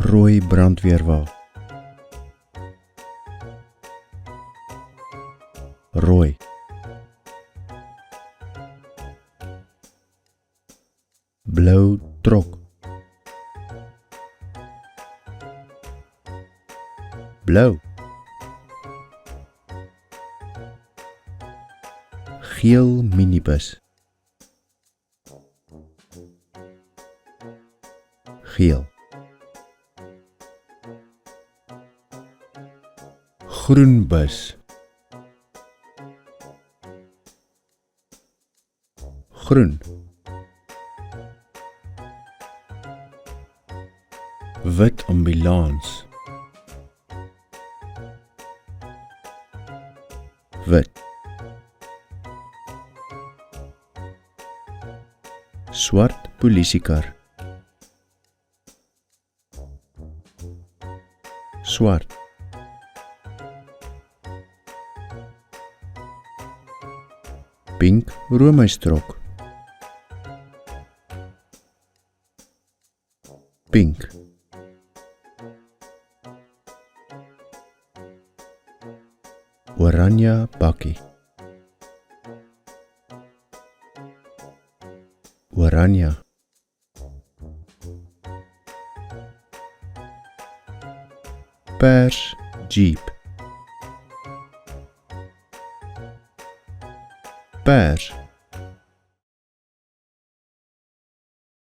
rooi brandweerwa, rooi, blou trok, blou, geel minibus, geel, groen bus, groen, wit ambulans, wit, swart polisiekar, swart, pink roomhuistrok, pink, oranje bakkie, oranje, pers jeep, pers,